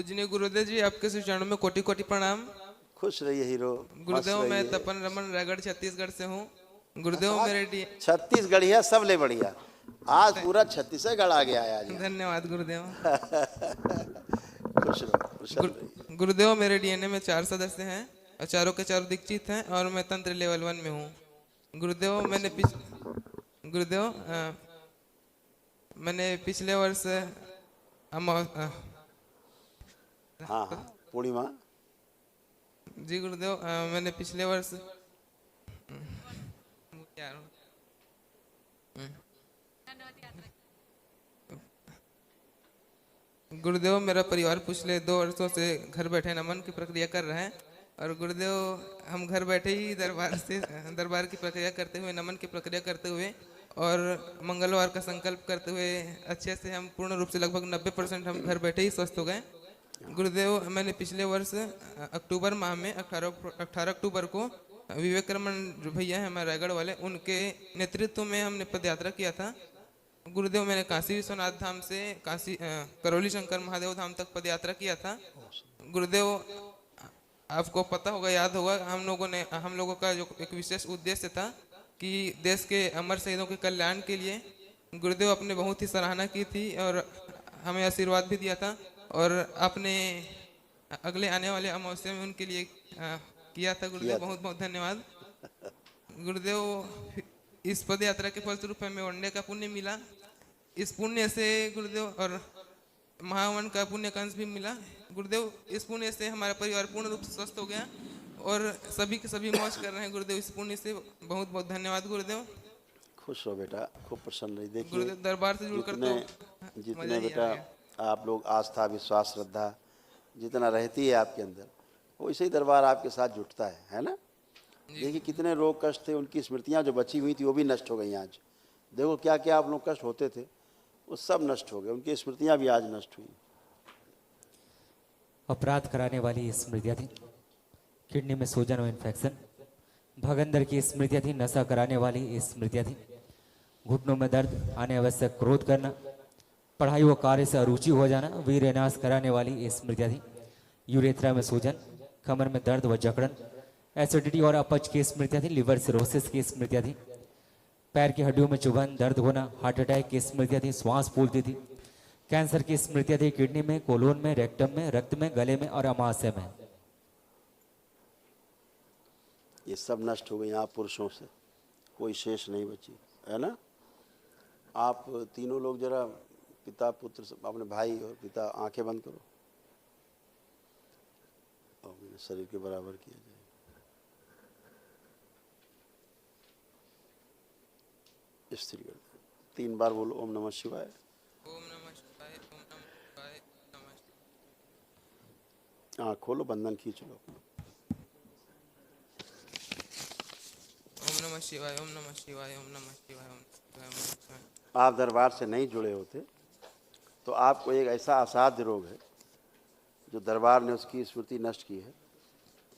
पूजनीय गुरुदेव जी, आपके श्री चरणों में कोटि कोटि प्रणाम। खुश रहिए हीरो। गुरुदेव, मैं तपन रमन रायगढ़ छत्तीसगढ़ से हूँ। गुरुदेव मेरे छत्तीसगढ़िया सब ले बढ़िया। आज पूरा छत्तीसगढ़ आ गया है आज यहाँ। धन्यवाद गुरुदेव। खुश रहो, कुशल रहिए। गुरुदेव, मेरे डीएनए में 4 सदस्य हैं और चारों के चारों दीक्षित हैं और मैं तंत्र लेवल 1 में हूँ। गुरुदेव, गुरुदेव मैंने पिछले वर्ष हाँ हाँ, पूर्णिमा जी गुरुदेव, मैंने पिछले वर्ष गुरुदेव, मेरा परिवार पिछले 2 वर्षों से घर बैठे नमन की प्रक्रिया कर रहे हैं और गुरुदेव हम घर बैठे ही दरबार की प्रक्रिया करते हुए, नमन की प्रक्रिया करते हुए और मंगलवार का संकल्प करते हुए अच्छे से हम पूर्ण रूप से लगभग 90% हम घर बैठे ही स्वस्थ हो गए। गुरुदेव, मैंने पिछले वर्ष अक्टूबर माह में 18 अक्टूबर को विवेक रमन भैया हैं हमारे रायगढ़ वाले, उनके नेतृत्व में हमने पद यात्रा किया था। गुरुदेव, मैंने काशी विश्वनाथ धाम से करौली शंकर महादेव धाम तक पद यात्रा किया था। गुरुदेव, आपको पता होगा, याद होगा, हम लोगों का जो एक विशेष उद्देश्य था कि देश के अमर शहीदों के कल्याण के लिए गुरुदेव आपने बहुत ही सराहना की थी और हमें आशीर्वाद भी दिया था और आपने अगले आने वाले अमावस्या में उनके लिए किया था। गुरुदेव, बहुत बहुत धन्यवाद। गुरुदेव, इस पद यात्रा के फलस्वरूप हमें वनडे का पुण्य मिला। इस पुण्य से गुरुदेव और महावन का पुण्य का अंश भी मिला। गुरुदेव, इस पुण्य से हमारा परिवार पूर्ण रूप से स्वस्थ हो गया और सभी के सभी मौज कर रहे हैं। गुरुदेव, इस पुण्य से बहुत बहुत धन्यवाद। गुरुदेव, खुश हो बेटा, खूब प्रसन्न रहिए। देखिए गुरुदेव, दरबार से जुड़कर तो जितने बेटा आप लोग आस्था, विश्वास, श्रद्धा जितना रहती है आपके अंदर, वैसे ही दरबार आपके साथ जुटता है ना। देखिए कितने रोग कष्ट थे, उनकी स्मृतियाँ जो बची हुई थी वो भी नष्ट हो गई। आज देखो क्या क्या आप लोग कष्ट होते थे, वो सब नष्ट हो गए, उनकी स्मृतियाँ भी आज नष्ट हुई। अपराध कराने वाली स्मृतियाँ थी, किडनी में सूजन और इन्फेक्शन। भगंदर की स्मृतियाँ थी, नशा कराने वाली स्मृतियाँ थी। घुटनों में दर्द, आने अवश्य क्रोध करना, पढ़ाई व कार्य से अरुचि हो जाना, वीरनाश कराने वाली स्मृतियाँ थी। यूरेथ्रा में सूजन, कमर में दर्द व जकड़न, एसिडिटी और अपच की स्मृतियाँ थी। लिवर सिरोसिस की स्मृतियाँ थी। पैर की हड्डियों में चुभन, दर्द होना, हार्ट अटैक की स्मृतियाँ थी। श्वास फूलती थी। कैंसर की स्मृतियाँ थी। किडनी में, कोलोन में, रेक्टम में, रक्त में, गले में और अमाशय में। ये सब नष्ट हो गई आप पुरुषों से, कोई शेष नहीं बची, है ना। आप तीनों लोग जरा पिता पुत्र अपने भाई और पिता आंखें बंद करो और मेरे शरीर के बराबर किया जाए। स्थिर कर दो। 3 बार बोलो ओम नमः शिवाय। ओम नमः शिवाय, ओम नमः शिवाय, ओम नमः शिवाय। हाँ खोलो, बंधन खींच लो। ओम नमः शिवाय, ओम नमः शिवाय, ओम नमः शिवाय, ओम नमः शिवाय। आप दरबार से नहीं जुड़े होते तो आपको एक ऐसा असाध्य रोग है जो दरबार ने उसकी स्मृति नष्ट की है।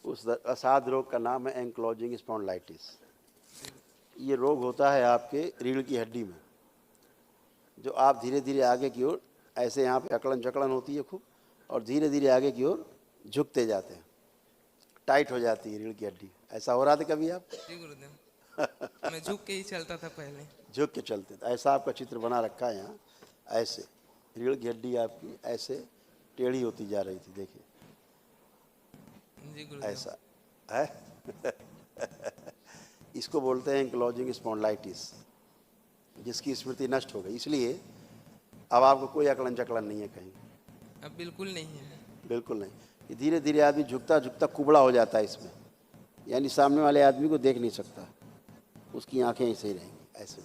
उस असाध्य रोग का नाम है एंक्लोजिंग स्पॉन्डिलाइटिस। ये रोग होता है आपके रीढ़ की हड्डी में, जो आप धीरे धीरे आगे की ओर, ऐसे यहाँ पे अकड़न जकड़न होती है खूब, और धीरे धीरे आगे की ओर झुकते जाते हैं, टाइट हो जाती है रीढ़ की हड्डी। ऐसा हो रहा था कभी आप? जी गुरुदेव, मैं झुक के ही चलता था पहले। झुक के चलते थे। ऐसा आपका चित्र बना रखा है यहाँ। ऐसे रीढ़ की हड्डी आपकी ऐसे टेढ़ी होती जा रही थी, देखिए जी गुरुदेव। ऐसा है। इसको बोलते हैं एंक्लोजिंग स्पॉन्डिलाइटिस, जिसकी स्मृति नष्ट हो गई। इसलिए अब आपको कोई अकड़न जकड़न नहीं है कहीं, अब बिल्कुल नहीं है। बिल्कुल नहीं। ये धीरे धीरे आदमी झुकता झुकता कुबड़ा हो जाता है इसमें, यानी सामने वाले आदमी को देख नहीं सकता, उसकी आंखें ऐसे ही रहेंगी, ऐसे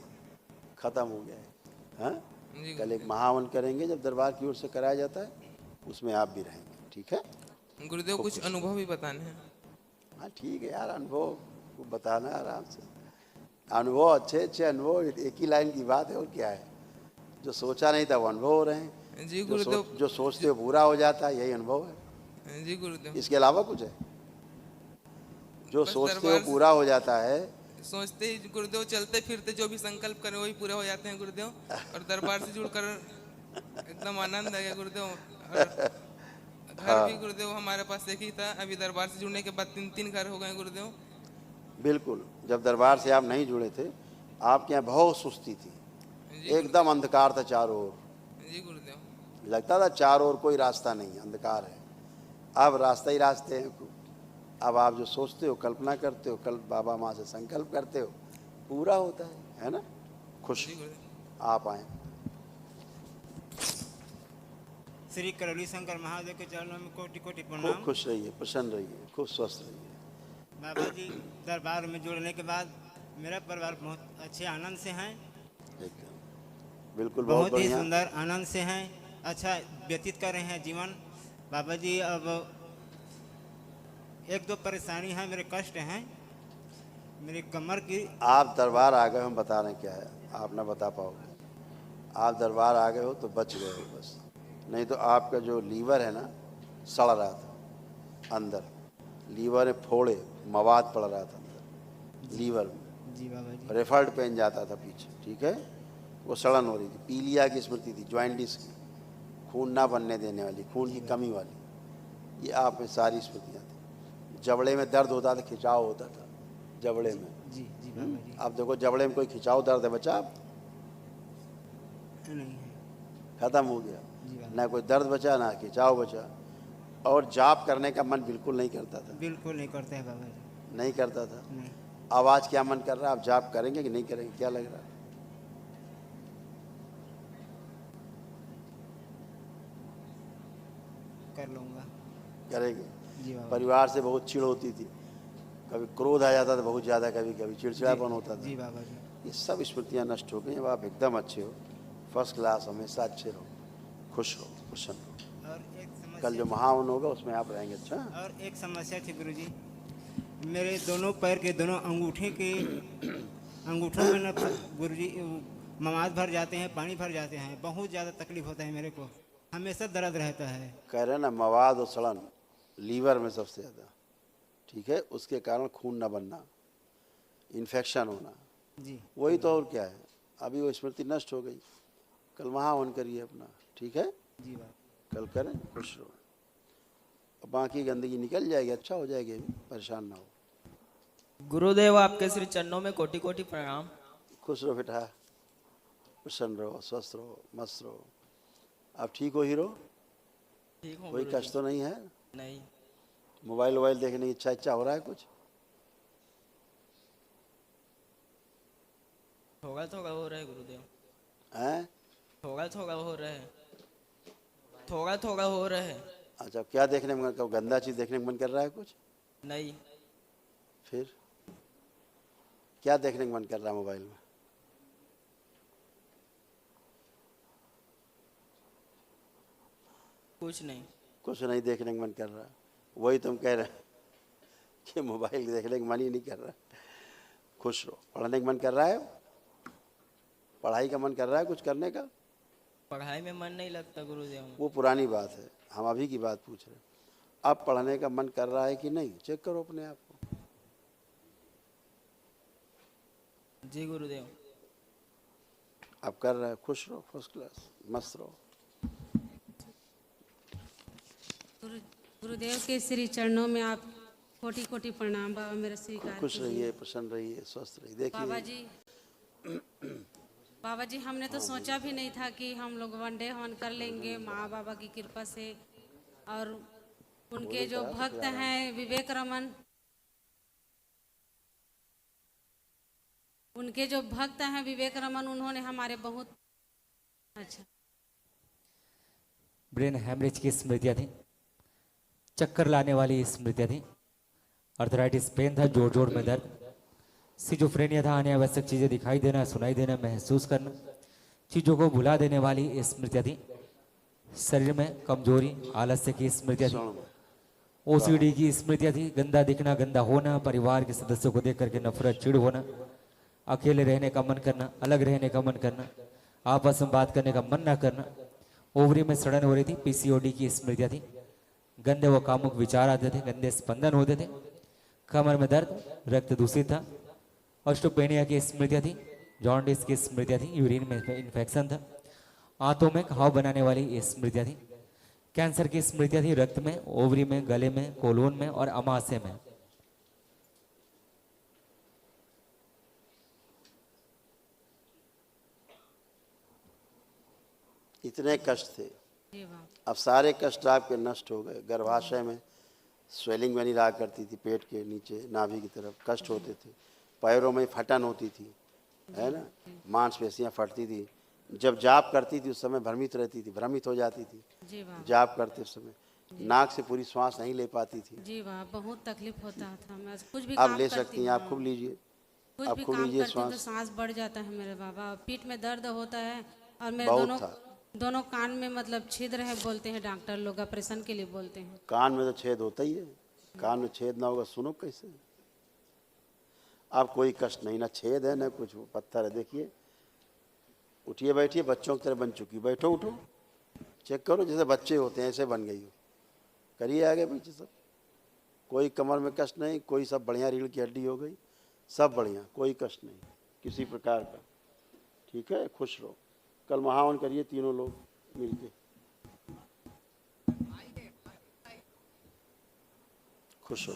खत्म हो गया है। हाँ, कल एक महावन करेंगे जब दरबार की ओर से कराया जाता है, उसमें आप भी रहेंगे, ठीक है गुरुदेव? कुछ अनुभव भी बताने हैं। हाँ ठीक है यार, अनुभव को बताना आराम से। अनुभव अच्छे अच्छे अनुभव, एक ही लाइन की बात है और क्या है। जो सोचा नहीं था वो अनुभव हो रहे हैं। जी गुरुदेव। जो सोचते हो पूरा हो जाता है, यही अनुभव है। जी गुरुदेव। इसके अलावा कुछ है? जो सोचते हो पूरा हो जाता है। सोचते ही गुरुदेव, चलते फिरते जो भी संकल्प करें वही पूरे हो जाते हैं गुरुदेव। और दरबार से जुड़कर एकदम आनंद आ गया गुरुदेव। और घर भी गुरुदेव हमारे पास एक ही था, अभी दरबार से जुड़ने के बाद 3 घर हो गए गुरुदेव। बिल्कुल, जब दरबार से आप नहीं जुड़े थे, आपके यहाँ बहुत सुस्ती थी, जी एकदम अंधकार था चारों ओर, जी गुरुदेव। लगता था चारों ओर कोई रास्ता नहीं है, अंधकार है। अब रास्ता ही रास्ते हैं। अब आप जो सोचते हो, कल्पना करते हो, कल बाबा माँ से संकल्प करते हो, पूरा होता है ना। खुश जी गुरुदेव। आप आए। श्री करौली शंकर महादेव के चरणों में कोटि कोटि खूब प्रणाम। खुश रहिए, प्रसन्न रहिए, खूब स्वस्थ रहिए। बाबा जी दरबार में जुड़ने के बाद मेरा परिवार बहुत अच्छे आनंद से हैं, एकदम बिल्कुल, बहुत बहुत ही बढ़िया। सुंदर आनंद से हैं, अच्छा व्यतीत कर रहे हैं जीवन। बाबा जी अब एक दो परेशानी है, मेरे कष्ट हैं, मेरी कमर की। आप दरबार आ गए, हम बता रहे हैं क्या है, आप ना बता पाओगे। आप दरबार आ गए हो तो बच गए हो बस, नहीं तो आपका जो लीवर है ना, सड़ रहा था अंदर, लीवर में फोड़े, मवाद पड़ रहा था अंदर लीवर में, जी बाबा जी। रेफर्ड पेन जाता था पीछे, ठीक है। वो सड़न हो रही थी, पीलिया की स्मृति थी, ज्वाइंटिस की, खून ना बनने देने वाली, खून की कमी वाली, ये आप में सारी स्मृतियाँ थी। जबड़े में दर्द होता था, खिंचाव होता था जबड़े में। जी जी बाबा जी। आप देखो जबड़े में कोई खिंचाव दर्द है बचा, आप नहीं है। खत्म हो गया, जी बाबा। ना कोई दर्द बचा ना खिंचाव बचा। और जाप करने का मन बिल्कुल नहीं करता था, बिल्कुल नहीं करते हैं बाबा जी। नहीं करता था। नहीं। आवाज क्या मन कर रहा है, आप जाप करेंगे कि नहीं करेंगे, क्या लग रहा है? कर लूँगा। करेंगे। जी बाबा। परिवार से बहुत चिढ़ होती थी, कभी क्रोध आ जाता था बहुत ज़्यादा, कभी कभी चिड़चिड़ापन होता जी था। बाबा जी। ये सब स्मृतियाँ नष्ट हो गई। अब आप एकदम अच्छे हो, फर्स्ट क्लास, हमेशा अच्छे रहो, खुश रहो, प्रसन्न रहो। और एक कल जो समस्या महावन होगा उसमें आप रहेंगे। अच्छा, और एक समस्या थी गुरुजी, मेरे दोनों पैर के दोनों अंगूठे के अंगूठों में न गुरुजी मवाद भर जाते हैं, पानी भर जाते हैं, बहुत ज़्यादा तकलीफ होता है मेरे को, हमेशा दर्द रहता है। कह रहे हैं ना, मवाद और सड़न लीवर में सबसे ज़्यादा, ठीक है, उसके कारण खून न बनना, इन्फेक्शन होना, जी वही तो। और क्या है, अभी वो स्मृति नष्ट हो गई, कल महावन करिए अपना, ठीक है, जी बाबा। कल करें, खुश रहो। और बाकी गंदगी निकल जाएगी, अच्छा हो जाएगी, अभी परेशान ना हो। गुरुदेव आपके श्री चरणों में कोटि कोटि प्रणाम। खुश रहो बेटा, प्रसन्न रहो, स्वस्थ रहो, मस्त रहो। आप ठीक हो हीरो? ठीक हूँ कोई गुरुजी। कष्ट तो नहीं है? नहीं। मोबाइल वोबाइल देखने की इच्छा हो रहा है कुछ? थोड़ा थोड़ा हो रहा है गुरुदेव, हैं? थोड़ा थोड़ा हो रहा है, थोड़ा थोड़ा हो रहा है। अच्छा, क्या देखने में, गंदा चीज़ देखने में मन कर रहा है कुछ? नहीं। फिर क्या देखने का मन कर रहा है मोबाइल में? कुछ नहीं। कुछ नहीं देखने का मन कर रहा, वही तुम कह रहे हैं कि मोबाइल देखने का मन ही नहीं कर रहा। खुश रहो। पढ़ने का मन कर रहा है? पढ़ाई का मन कर रहा है कुछ करने का? पढ़ाई में मन नहीं लगता गुरुदेव। वो पुरानी बात है, हम अभी की बात पूछ रहे हैं। अब पढ़ने का मन कर रहा है कि नहीं, चेक करो अपने आप को। जी गुरुदेव। अब कर रहा है, खुश रहो, फर्स्ट क्लास, मस्त रहो। गुरुदेव के श्री चरणों में आप कोटि कोटि प्रणाम। बाबा मेरा स्वीकार खुश कीजिए। रहिए, प्रसन्न रहिए, स्वस्थ रहिए। बाबा देखिए, जी, बाबा जी हमने तो सोचा भी नहीं था कि हम लोग वनडे हवन कर लेंगे माँ बाबा की कृपा से। और उनके जो भक्त हैं विवेक रमन, उनके जो भक्त हैं विवेक रमन, उन्होंने हमारे बहुत अच्छा। ब्रेन हैमरेज की स्मृतियाँ थी, चक्कर लाने वाली स्मृतियाँ थी, अर्थराइटिस पेन था, जोड़ जोड़ में दर्द, सिजोफ्रेनिया था, अनावश्यक चीज़ें दिखाई देना, सुनाई देना, महसूस करना, चीज़ों को भुला देने वाली स्मृतियाँ थी, शरीर में कमजोरी, आलस्य की स्मृतियाँ थी, ओसीडी की स्मृतियाँ थी, गंदा दिखना, गंदा होना, परिवार के सदस्यों को देख करके नफरत, चिढ़ होना, अकेले रहने का मन करना, अलग रहने का मन करना, आपस में बात करने का मन ना करना, ओवरी में सड़न हो रही थी, पीसीओडी की स्मृतियाँ थी, गंदे व कामुक विचार आते थे, गंदे स्पंदन होते थे, कमर में दर्द, रक्त दूषित था, ऑस्टियोपेनिया की स्मृतियाँ थी, जॉन्डिस की स्मृतियाँ थी, यूरिन में इन्फेक्शन था, आंतों में घाव बनाने वाली स्मृतियाँ थी, कैंसर की स्मृतियां थी रक्त में, ओवरी में, गले में, कोलोन में और अमाशय में। इतने कष्ट थे, जी बाबा। अब सारे कष्ट आपके नष्ट हो गए। गर्भाशय में स्वेलिंग बनी रहा करती थी, पेट के नीचे नाभि की तरफ कष्ट होते थे, पैरों में फटन होती थी, है ना, मांसपेशियां फटती थी। जब जाप करती थी उस समय भ्रमित रहती थी, भ्रमित हो जाती थी। जी बाबा। जाप करते समय नाक से पूरी श्वास नहीं ले पाती थी। जी बाबा, बहुत तकलीफ होता था। मैं कुछ भी अब काम ले करती सकती हैं, हूँ, आप खूब लीजिए, कुछ आप भी खूब काम लीजिए करती हूँ तो श्वास। सांस बढ़ जाता है मेरे बाबा। पीठ में दर्द होता है और मेरे बहुत दोनों था। दोनों कान में मतलब छिद्र है, बोलते हैं डॉक्टर लोग, ऑपरेशन के लिए बोलते हैं। कान में तो छेद होता ही है, कान में छेद ना होगा सुनो कैसे। अब कोई कष्ट नहीं, ना छेद है ना कुछ पत्थर है। देखिए, उठिए बैठिए, बच्चों की तरह बन चुकी, बैठो उठो, चेक करो जैसे बच्चे होते हैं ऐसे बन गई हो। करिए आगे पीछे सब, कोई कमर में कष्ट नहीं, कोई सब बढ़िया, रीढ़ की हड्डी हो गई, सब बढ़िया, कोई कष्ट नहीं किसी प्रकार का। ठीक है, खुश रहो। कल महावन करिए तीनों लोग मिलके, खुश हो।